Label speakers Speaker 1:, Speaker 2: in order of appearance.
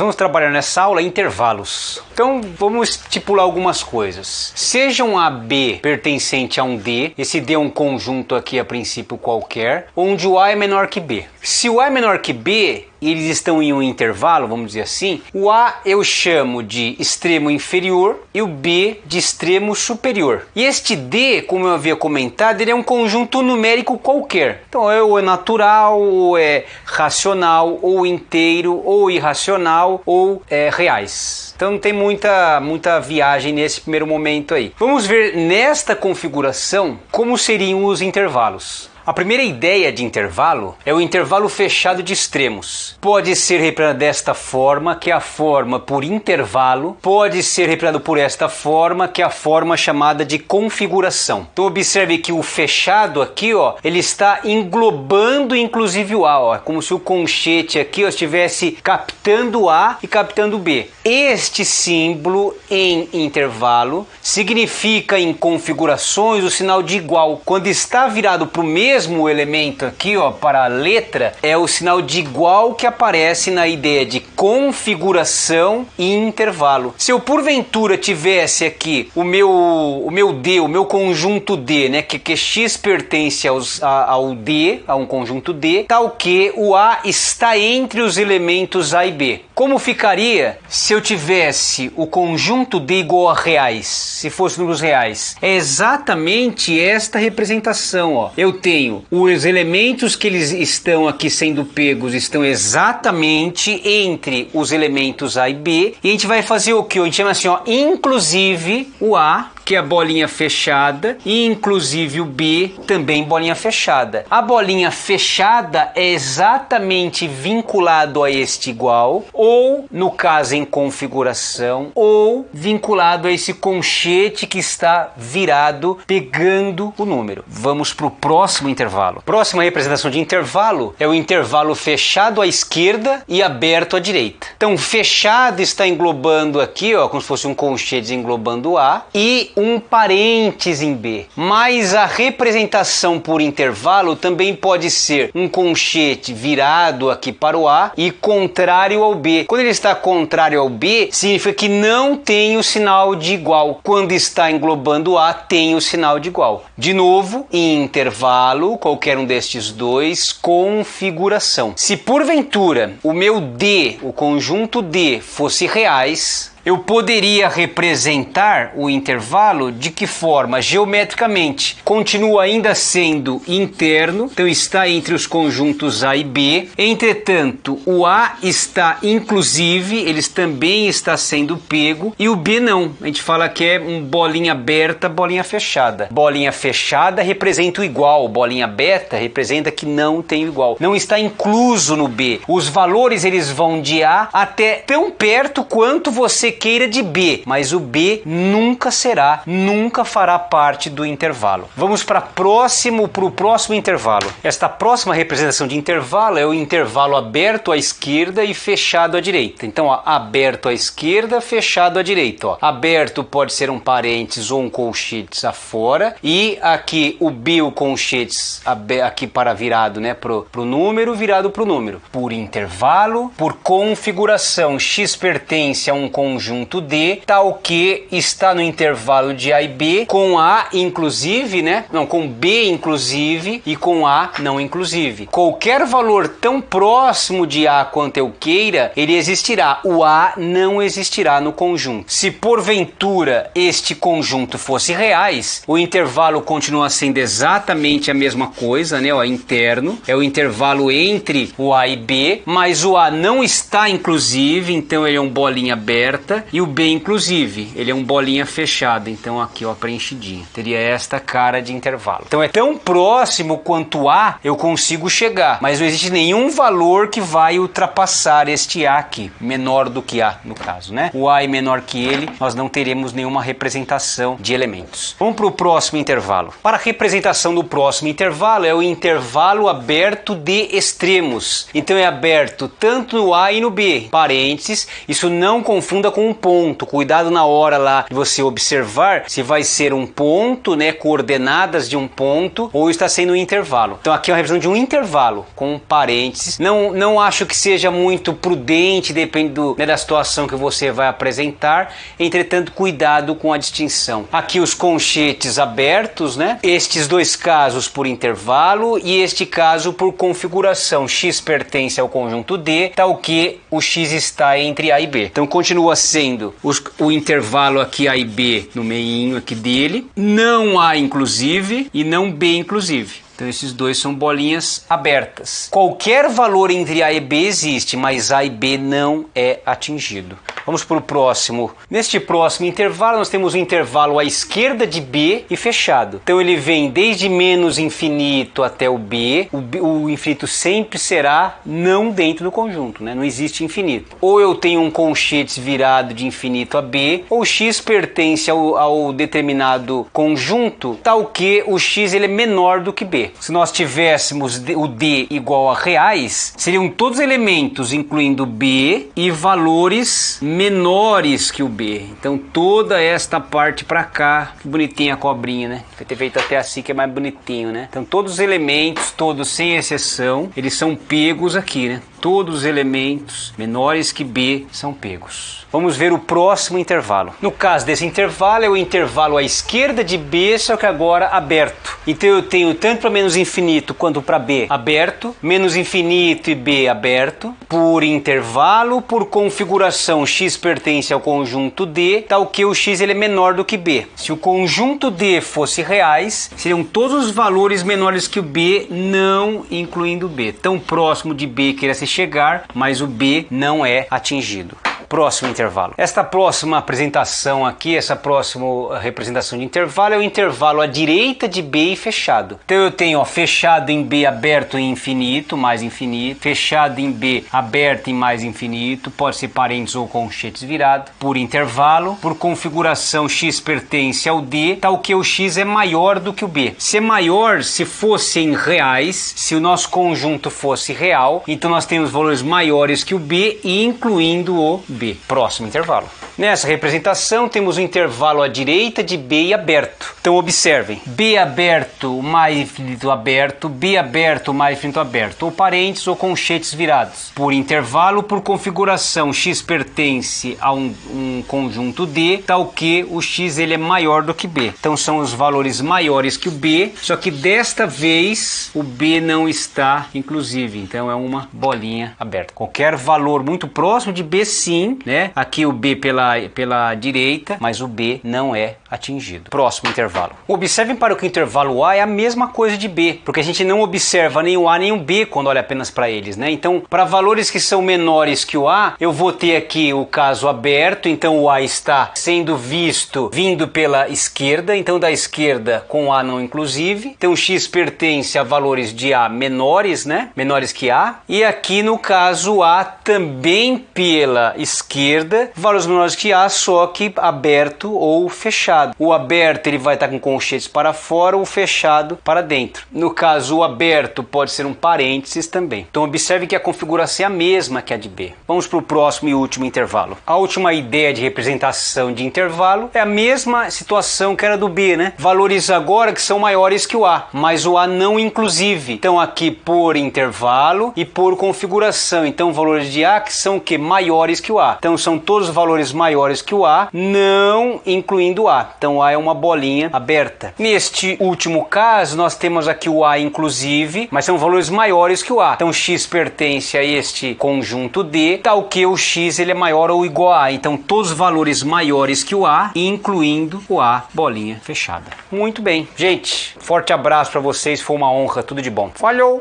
Speaker 1: vamos trabalhar nessa aula intervalos. Então vamos estipular algumas coisas. Seja um AB pertencente a um D, esse D é um conjunto aqui a princípio qualquer, onde o A é menor que B. Se o A é menor que B e eles estão em um intervalo, vamos dizer assim, o A eu chamo de extremo inferior e o B de extremo superior. E este D, como eu havia comentado, ele é um conjunto numérico qualquer. Então ou é natural, ou é racional, ou inteiro, ou irracional, ou reais. Então não tem muita viagem nesse primeiro momento aí. Vamos ver nesta configuração como seriam os intervalos. A primeira ideia de intervalo é o intervalo fechado de extremos. Pode ser representado desta forma, que é a forma por intervalo. Pode ser representado por esta forma, que é a forma chamada de configuração. Então observe que o fechado aqui, ó, ele está englobando inclusive o A, ó, como se o conchete aqui, ó, estivesse captando A e captando B. Este símbolo em intervalo significa em configurações o sinal de igual. Quando está virado para o mesmo elemento aqui, ó, para a letra, é o sinal de igual que aparece na ideia de configuração e intervalo. Se eu porventura tivesse aqui o meu D, o meu conjunto D, né, que X pertence ao D, a um conjunto D, tal que o A está entre os elementos A e B. Como ficaria se eu tivesse o conjunto D igual a reais, se fosse números reais? É exatamente esta representação, ó. Eu tenho os elementos que eles estão aqui sendo pegos, estão exatamente entre os elementos A e B, e a gente vai fazer o que? A gente chama assim, ó, inclusive o A, que é a bolinha fechada, e inclusive o B, também bolinha fechada. A bolinha fechada é exatamente vinculado a este igual, ou, no caso em configuração, ou vinculado a esse conchete que está virado, pegando o número. Vamos para o próximo intervalo. Próxima representação de intervalo é o intervalo fechado à esquerda e aberto à direita. Então, fechado está englobando aqui, ó, como se fosse um conchete englobando A, e um parênteses em B. Mas a representação por intervalo também pode ser um conchete virado aqui para o A e contrário ao B. Quando ele está contrário ao B, significa que não tem o sinal de igual. Quando está englobando A, tem o sinal de igual. De novo, em intervalo, qualquer um destes dois, configuração. Se porventura o meu D, o conjunto D, fosse reais, eu poderia representar o intervalo de que forma? Geometricamente. Continua ainda sendo interno, então está entre os conjuntos A e B. Entretanto, o A está inclusive, eles também está sendo pego, e o B não. A gente fala que é um bolinha aberta, bolinha fechada. Bolinha fechada representa o igual, bolinha aberta representa que não tem o igual. Não está incluso no B. Os valores eles vão de A até tão perto quanto você queira de B, mas o B nunca fará parte do intervalo. Vamos para o próximo intervalo. Esta próxima representação de intervalo é o intervalo aberto à esquerda e fechado à direita. Então, ó, aberto à esquerda, fechado à direita. Ó. Aberto pode ser um parênteses ou um colchetes afora, e aqui o B, o colchetes aqui para virado, né, pro número, virado para o número. Por intervalo, por configuração, X pertence a um conjunto D, tal que está no intervalo de A e B, com A inclusive, né? Não, com B inclusive e com A não inclusive. Qualquer valor tão próximo de A quanto eu queira, ele existirá. O A não existirá no conjunto. Se porventura este conjunto fosse reais, o intervalo continua sendo exatamente a mesma coisa, né? Ó, interno, é o intervalo entre o A e B, mas o A não está inclusive, então ele é um bolinha aberta, e o B inclusive, ele é um bolinha fechada, então aqui ó, preenchidinho. Teria esta cara de intervalo. Então é tão próximo quanto A eu consigo chegar, mas não existe nenhum valor que vai ultrapassar este A aqui, menor do que A no caso, né? O A é menor que ele, nós não teremos nenhuma representação de elementos. Vamos para o próximo intervalo. Para a representação do próximo intervalo é o intervalo aberto de extremos. Então é aberto tanto no A e no B, parênteses, isso não confunda com com um ponto. Cuidado na hora lá de você observar se vai ser um ponto, né, coordenadas de um ponto, ou está sendo um intervalo. Então aqui é uma revisão de um intervalo com parênteses. Não acho que seja muito prudente, depende né, da situação que você vai apresentar. Entretanto, cuidado com a distinção. Aqui os conchetes abertos, né? Estes dois casos por intervalo e este caso por configuração. X pertence ao conjunto D, tal que o X está entre A e B. Então continua sendo o intervalo aqui A e B no meinho aqui dele, não A inclusive e não B inclusive. Então esses dois são bolinhas abertas. Qualquer valor entre A e B existe, mas A e B não é atingido. Vamos para o próximo. Neste próximo intervalo nós temos um intervalo à esquerda de B e fechado. Então ele vem desde menos infinito até o B. O infinito sempre será não dentro do conjunto, né? Não existe infinito. Ou eu tenho um conchetes virado de infinito a B, ou X pertence ao determinado conjunto, tal que o X ele é menor do que B. Se nós tivéssemos o D igual a reais, seriam todos elementos, incluindo B, e valores menores que o B. Então toda esta parte para cá, que bonitinha a cobrinha, né? Vai ter feito até assim que é mais bonitinho, né? Então todos os elementos, todos sem exceção, eles são pegos aqui, né? Todos os elementos menores que B são pegos. Vamos ver o próximo intervalo. No caso desse intervalo, é o intervalo à esquerda de B, só que agora aberto. Então eu tenho tanto para menos infinito quanto para B aberto, menos infinito e B aberto, por intervalo, por configuração X pertence ao conjunto D, tal que o X ele é menor do que B. Se o conjunto D fosse reais, seriam todos os valores menores que o B, não incluindo o B. Tão próximo de B que irá se chegar, mas o B não é atingido. Próximo intervalo. Esta próxima apresentação aqui, essa próxima representação de intervalo é o intervalo à direita de B e fechado. Então eu tenho fechado em B aberto em infinito, mais infinito, fechado em B aberto em mais infinito, pode ser parênteses ou conchetes virado, por intervalo, por configuração X pertence ao D, tal que o X é maior do que o B. Se é maior, se fosse em reais, se o nosso conjunto fosse real, então nós temos valores maiores que o B, incluindo o B. Próximo intervalo. Nessa representação temos um intervalo à direita de B e aberto. Então observem, B aberto mais infinito aberto, B aberto mais infinito aberto, ou parênteses ou conchetes virados. Por intervalo, por configuração, X pertence a um conjunto D, tal que o X ele é maior do que B. Então são os valores maiores que o B, só que desta vez o B não está inclusive, então é uma bolinha aberta. Qualquer valor muito próximo de B sim, né? Aqui o B pela direita, mas o B não é atingido. Próximo intervalo. Observem para que o intervalo A é a mesma coisa de B, porque a gente não observa nem o A nem o B quando olha apenas para eles, né? Então, para valores que são menores que o A, eu vou ter aqui o caso aberto, então o A está sendo vindo pela esquerda, então da esquerda com A não inclusive. Então X pertence a valores de A menores, né? Menores que A. E aqui no caso A também pela esquerda, valores menores que A, só que aberto ou fechado. O aberto ele vai estar com conchetes para fora, o fechado para dentro. No caso, o aberto pode ser um parênteses também. Então observe que a configuração é a mesma que a de B. Vamos para o próximo e último intervalo. A última ideia de representação de intervalo é a mesma situação que era do B, né? Valores agora que são maiores que o A, mas o A não inclusive. Então aqui por intervalo e por configuração. Então valores de A que são o que? Maiores que o A. Então são todos os valores maiores que o A, não incluindo o A. Então A é uma bolinha aberta. Neste último caso, nós temos aqui o A inclusive, mas são valores maiores que o A. Então X pertence a este conjunto D, tal que o X ele é maior ou igual a A. Então todos os valores maiores que o A, incluindo o A, bolinha fechada. Muito bem. Gente, forte abraço para vocês, foi uma honra, tudo de bom. Falhou!